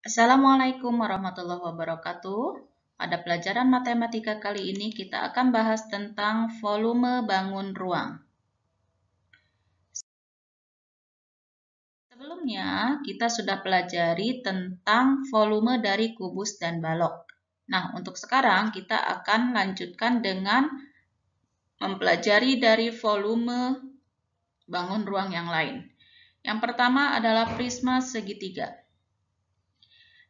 Assalamualaikum warahmatullahi wabarakatuh. Pada pelajaran matematika kali ini kita akan bahas tentang volume bangun ruang. Sebelumnya kita sudah pelajari tentang volume dari kubus dan balok. Nah, untuk sekarang kita akan lanjutkan dengan mempelajari dari volume bangun ruang yang lain. Yang pertama adalah prisma segitiga.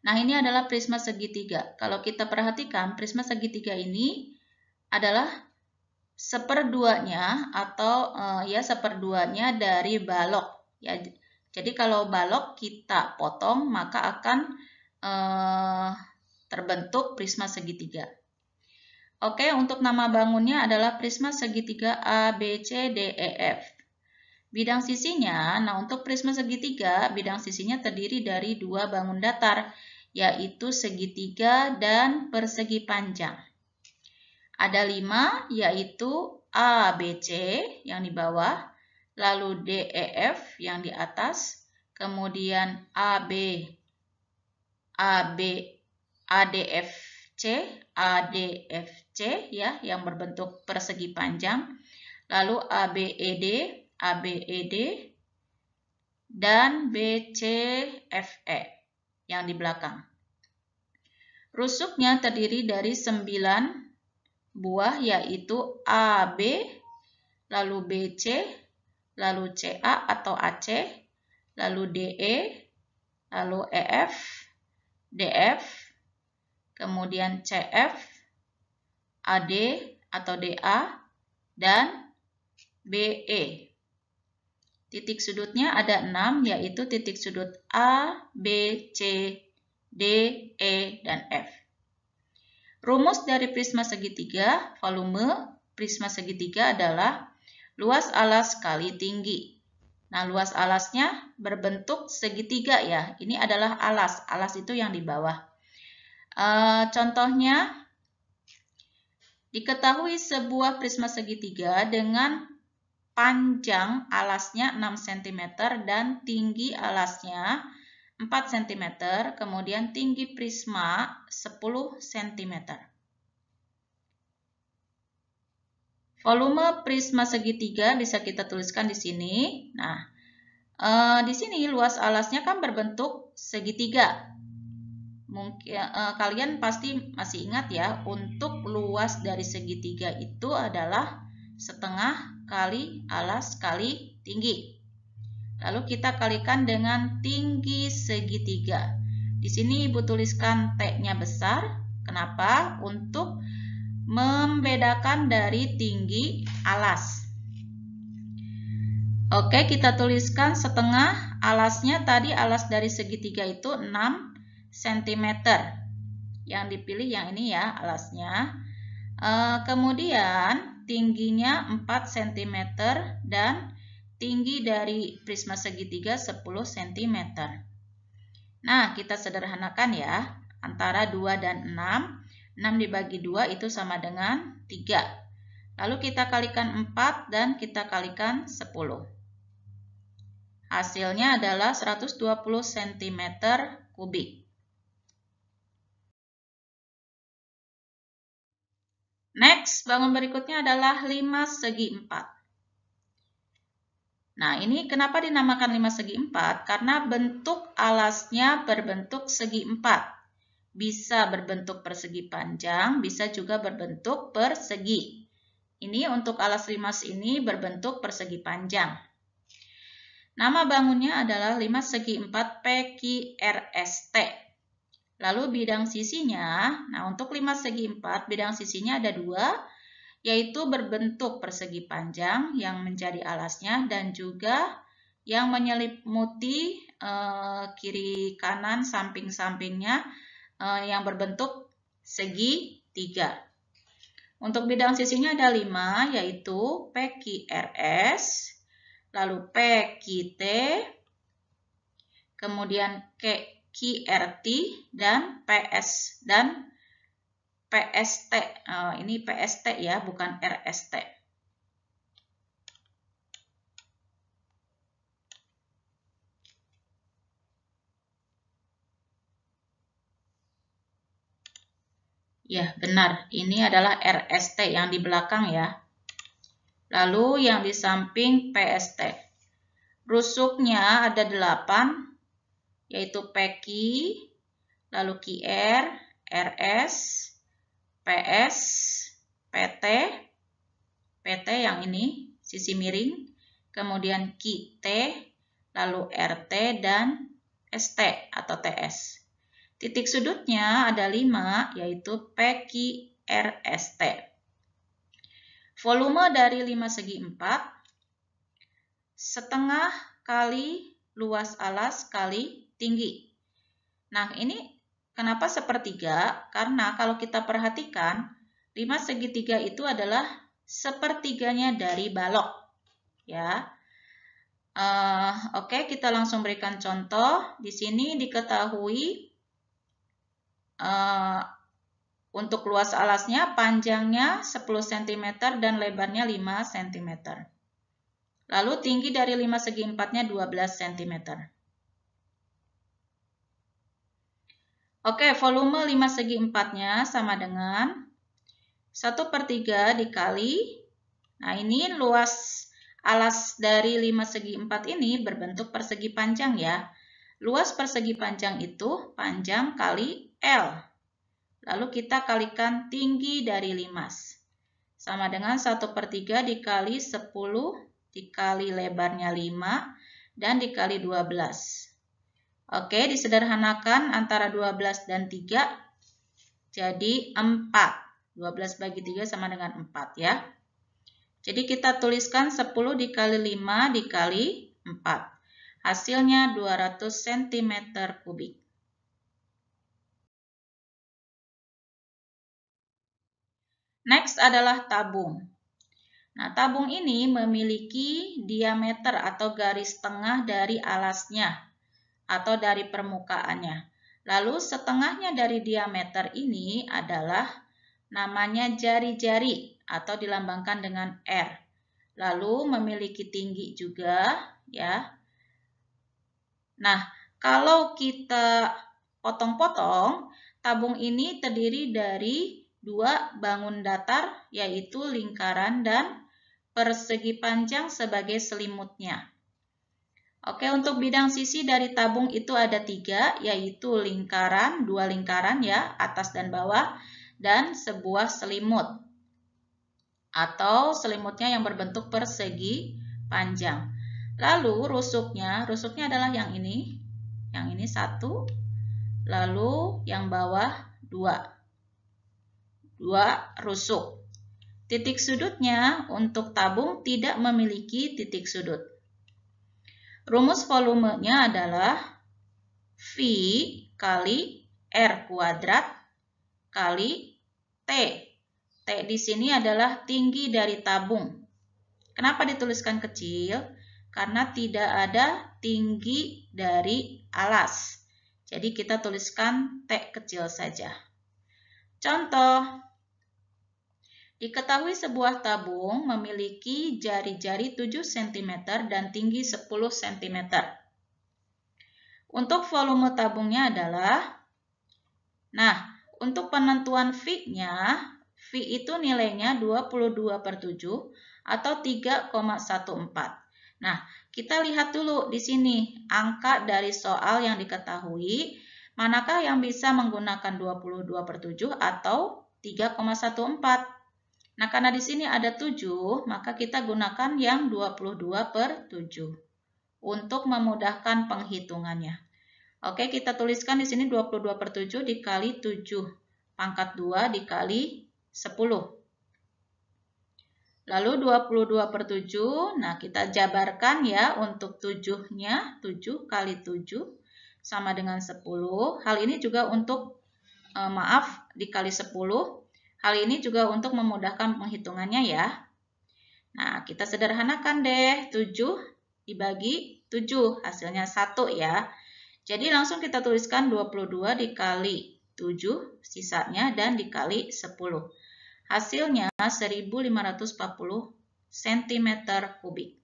Nah, ini adalah prisma segitiga. Kalau kita perhatikan, prisma segitiga ini adalah seperduanya atau seperduanya dari balok. Ya, jadi kalau balok kita potong, maka akan terbentuk prisma segitiga. Oke, untuk nama bangunnya adalah prisma segitiga ABCDEF. Bidang sisinya, nah untuk prisma segitiga, bidang sisinya terdiri dari dua bangun datar, yaitu segitiga dan persegi panjang. Ada 5, yaitu ABC yang di bawah, lalu DEF yang di atas, kemudian ADFC ya yang berbentuk persegi panjang, lalu ABED dan BCFE yang di belakang. Rusuknya terdiri dari 9 buah, yaitu AB, lalu BC, lalu CA atau AC, lalu DE, lalu EF, DF, kemudian CF, AD atau DA, dan BE. Titik sudutnya ada 6, yaitu titik sudut A, B, C, D, E, dan F. Rumus dari prisma segitiga, volume prisma segitiga adalah luas alas kali tinggi. Nah, luas alasnya berbentuk segitiga ya. Ini adalah alas. Alas itu yang di bawah. Contohnya, diketahui sebuah prisma segitiga dengan panjang alasnya 6 cm dan tinggi alasnya 4 cm, kemudian tinggi prisma 10 cm. Volume prisma segitiga bisa kita tuliskan di sini. Nah, di sini luas alasnya kan berbentuk segitiga. Mungkin kalian pasti masih ingat ya, untuk luas dari segitiga itu adalah setengah kali alas kali tinggi. Lalu kita kalikan dengan tinggi segitiga. Di sini Ibu tuliskan T-nya besar. Kenapa? Untuk membedakan dari tinggi alas. Oke, kita tuliskan setengah alasnya. Tadi alas dari segitiga itu 6 cm. Yang dipilih yang ini ya alasnya. Kemudian tingginya 4 cm dan tinggi dari prisma segitiga 10 cm. Nah, kita sederhanakan ya. Antara 2 dan 6. 6 dibagi 2 itu sama dengan 3. Lalu kita kalikan 4 dan kita kalikan 10. Hasilnya adalah 120 cm kubik. Next, bangun berikutnya adalah 5 segi 4. Nah, ini kenapa dinamakan 5 segi 4? Karena bentuk alasnya berbentuk segi 4. Bisa berbentuk persegi panjang, bisa juga berbentuk persegi. Ini untuk alas 5 ini berbentuk persegi panjang. Nama bangunnya adalah 5 segi 4 PQRST. Lalu bidang sisinya, nah untuk 5 segi 4, bidang sisinya ada 2, yaitu berbentuk persegi panjang yang menjadi alasnya dan juga yang menyelimuti kiri kanan samping-sampingnya yang berbentuk segitiga. Untuk bidang sisinya ada 5, yaitu PQRS, lalu PQT, kemudian QRT, dan PS dan PST. Ini PST ya, bukan RST. Ya, benar. Ini adalah RST yang di belakang ya. Lalu yang di samping PST. Rusuknya ada 8, yaitu PQ, lalu QR, RS, PS, PT, PT yang ini, sisi miring, kemudian QT, lalu RT, dan ST atau TS. Titik sudutnya ada 5, yaitu PQRST. Volume dari 5 segi 4, setengah kali luas alas kali tinggi. Nah, ini kenapa sepertiga? Karena kalau kita perhatikan, 5 segitiga itu adalah sepertiganya dari balok. Ya. Oke, kita langsung berikan contoh. Di sini diketahui untuk luas alasnya, panjangnya 10 cm dan lebarnya 5 cm. Lalu tinggi dari 5 segi 4-nya 12 cm. Oke, volume 5 segi 4-nya sama dengan 1/3 dikali. Nah, ini luas alas dari 5 segi 4 ini berbentuk persegi panjang ya. Luas persegi panjang itu panjang kali L. Lalu kita kalikan tinggi dari limas. Sama dengan 1/3 dikali 10 dikali lebarnya 5 dan dikali 12. Oke, disederhanakan antara 12 dan 3 jadi 4. 12 bagi 3 sama dengan 4 ya. Jadi kita tuliskan 10 dikali 5 dikali 4. Hasilnya 200 cm kubik. Next adalah tabung. Nah, tabung ini memiliki diameter atau garis tengah dari alasnya atau dari permukaannya. Lalu setengahnya dari diameter ini adalah namanya jari-jari atau dilambangkan dengan R. Lalu memiliki tinggi juga ya. Nah, kalau kita potong-potong, tabung ini terdiri dari 2 bangun datar, yaitu lingkaran dan persegi panjang sebagai selimutnya. Oke, untuk bidang sisi dari tabung itu ada 3, yaitu lingkaran, 2 lingkaran ya, atas dan bawah, dan sebuah selimut. Atau selimutnya yang berbentuk persegi panjang. Lalu rusuknya adalah yang ini 1, lalu yang bawah 2 rusuk. Titik sudutnya untuk tabung tidak memiliki titik sudut. Rumus volumenya adalah V kali R kuadrat kali T. T di sini adalah tinggi dari tabung. Kenapa dituliskan kecil? Karena tidak ada tinggi dari alas. Jadi kita tuliskan T kecil saja. Contoh, diketahui sebuah tabung memiliki jari-jari 7 cm dan tinggi 10 cm. Untuk volume tabungnya adalah, nah, untuk penentuan V-nya, V itu nilainya 22/7 atau 3,14. Nah, kita lihat dulu di sini angka dari soal yang diketahui, manakah yang bisa menggunakan 22/7 atau 3,14. Nah, karena di sini ada 7, maka kita gunakan yang 22/7 untuk memudahkan penghitungannya. Oke, kita tuliskan di sini 22/7 dikali 7 pangkat 2 dikali 10. Lalu 22/7, nah kita jabarkan ya untuk 7-nya, 7 kali 7 sama dengan 10. Hal ini juga untuk, dikali 10. Hal ini juga untuk memudahkan penghitungannya ya. Nah, kita sederhanakan deh. 7 dibagi 7, hasilnya 1 ya. Jadi langsung kita tuliskan 22 dikali 7, sisanya dan dikali 10. Hasilnya 1540 cm kubik.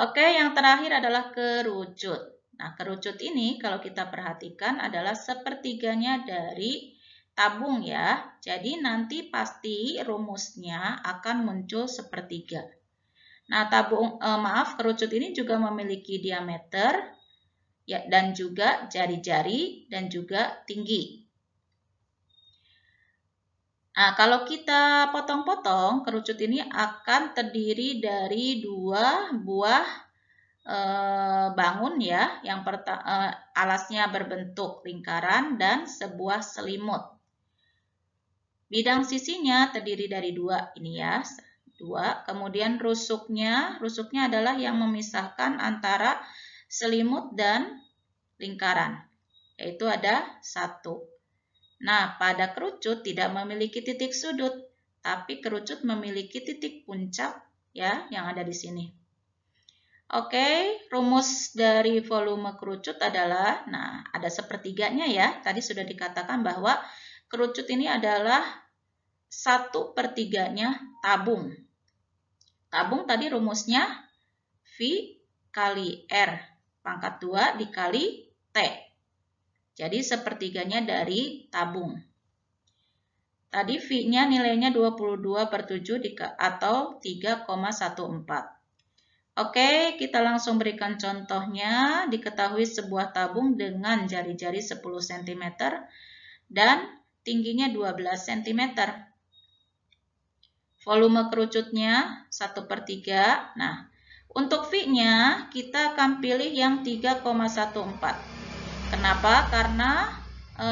Oke, yang terakhir adalah kerucut. Nah, kerucut ini kalau kita perhatikan adalah sepertiganya dari tabung ya. Jadi nanti pasti rumusnya akan muncul sepertiga. Nah, kerucut ini juga memiliki diameter ya, dan juga jari-jari dan juga tinggi. Nah, kalau kita potong-potong, kerucut ini akan terdiri dari 2 buah bangun ya. Yang alasnya berbentuk lingkaran dan sebuah selimut. Bidang sisinya terdiri dari 2 ini ya. 2. Kemudian rusuknya adalah yang memisahkan antara selimut dan lingkaran, yaitu ada 1. Nah, pada kerucut tidak memiliki titik sudut, tapi kerucut memiliki titik puncak ya yang ada di sini. Oke, rumus dari volume kerucut adalah, nah ada sepertiganya ya. Tadi sudah dikatakan bahwa kerucut ini adalah 1/3-nya tabung. Tabung tadi rumusnya V kali R pangkat 2 dikali T. Jadi sepertiganya dari tabung. Tadi V-nya nilainya 22/7 atau 3,14. Oke, kita langsung berikan contohnya. Diketahui sebuah tabung dengan jari-jari 10 cm dan tingginya 12 cm. Volume kerucutnya 1/3. Nah, untuk V-nya kita akan pilih yang 3,14. Kenapa? Karena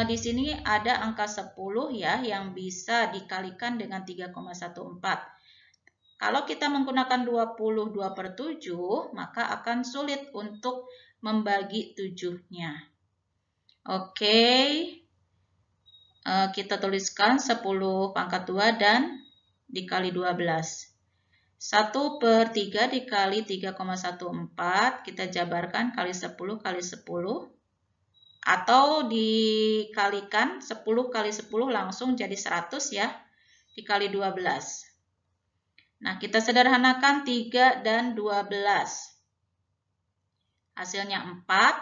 di sini ada angka 10 ya yang bisa dikalikan dengan 3,14. Kalau kita menggunakan 22/7, maka akan sulit untuk membagi 7-nya. Oke, kita tuliskan 10 pangkat 2 dan dikali 12. 1/3 dikali 3,14, kita jabarkan kali 10 kali 10. Atau dikalikan 10 kali 10 langsung jadi 100 ya, dikali 12. Nah, kita sederhanakan 3 dan 12. Hasilnya 4.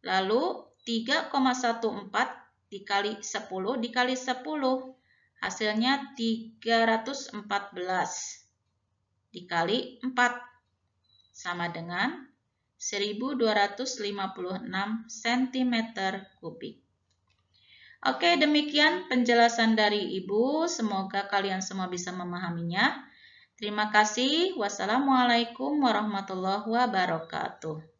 Lalu 3,14 dikali 10 dikali 10. Hasilnya 314 dikali 4. Sama dengan 1256 cm3. Oke, demikian penjelasan dari Ibu. Semoga kalian semua bisa memahaminya. Terima kasih. Wassalamualaikum warahmatullahi wabarakatuh.